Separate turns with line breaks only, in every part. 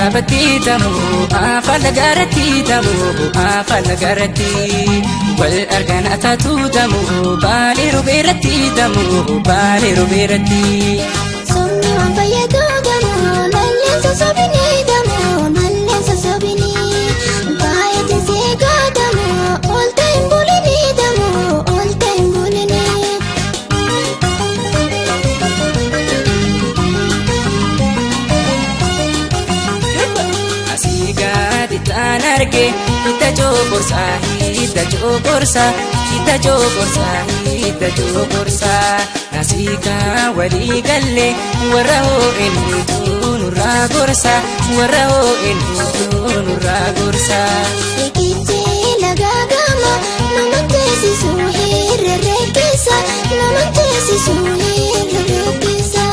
الرابتي دمو آفل غارتي دمو آفل غارتي والأرغان أتاتو دمو بالي روبيرتي دمو بالي روبيرتي
سمي وفيدو دمو نلين سسبني دمو نلين سسبني بايت زيغا دمو أولتين بولني دمو أولتين بولني
أسيغا دي تاناركي إتاجو برسا إتاجو برسا إتاجو برسا إتاجو برسا نسيكا ولي قلي ورهو إني تون راغرسا ورهو إني تون راغرسا
Rikichi lagagama namantesi suhir rekisa namantesi suhir rekisa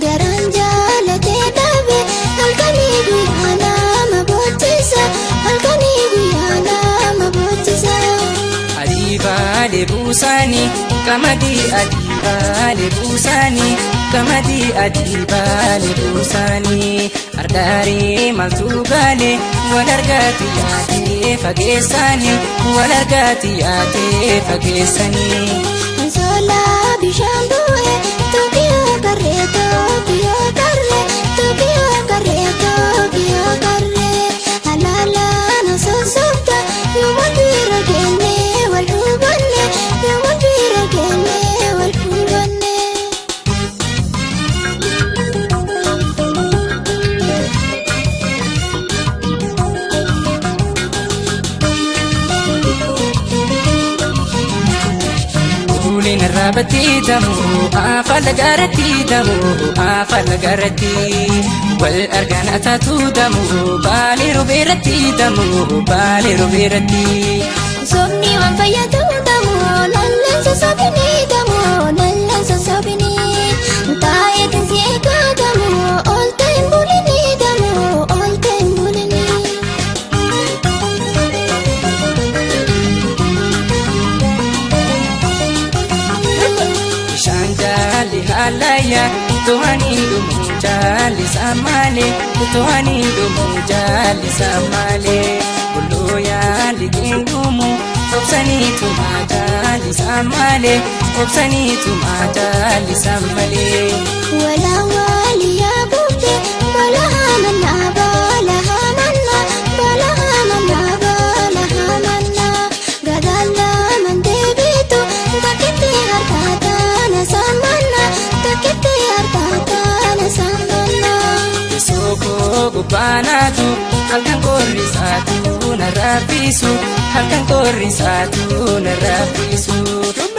garanja late dabe halkani guyana mabotisa halkani guyana mabotisa
Adiba lebusani kamadi adiba lebusani kamadi adiba lebusani ardari maltugale walargati yaate fagesani walargati yaate fagesani
Sola bishambuhe Tokyo karre Tokyo karre Tokyo karre Tokyo karre Halala na sosofta Yumal bira kenne wal hubanne Yumal bira kenne wal hubanne
Ulin الرابتي دمو آفل غارتي دمو آفل غارتي والأرغان أتاتو دمو بالي روبيرتي دمو بالي روبيرتي
Somni wan fayyadu damu nallan sasabini damu nallan sasabini taayetin seeka damu oltain bulini damu oltain bulini
Bishaan jaalli haalaya to'anii dhumuu jaalli saamale to'anii dhumuu jaalli saamale kulloo yaalli kendumu obsanii tumaa jaalli saamale obsanii tumaa jaalli saamale.
wala wali ya bubbe balaha manna balaha manna balaha manna balaha manna gadalla man deebitu takkiti harkata na samanna takkiti harkata na samanna
Soko gubbaanaatu halkan qorrisaatu narraafisu halkan qorrisaatu narraafisu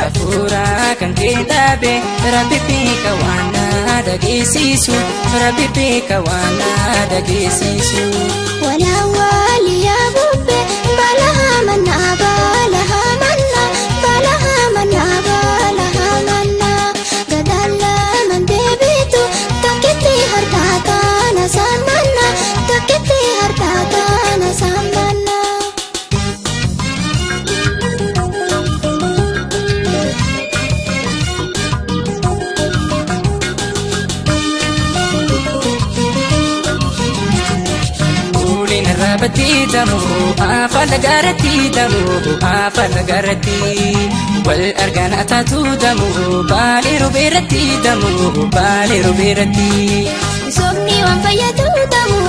hafuuraa kan kee dhaabe rabbi beeka waan na dhageessisu rabbi beeka waan na dhageessisu.
wala wali ya bubbe balaha manna balaha manna balaha manna balaha manna gadalla man deebitu takkiti harkata na samanna takkiti harkata na samanna
Ulin الرابتي دمو آفل غارتي دمو آفل غارتي والأرغان أتاتو دمو بالي روبيرتي دمو بالي روبيرتي
Somni wan fayyadu damu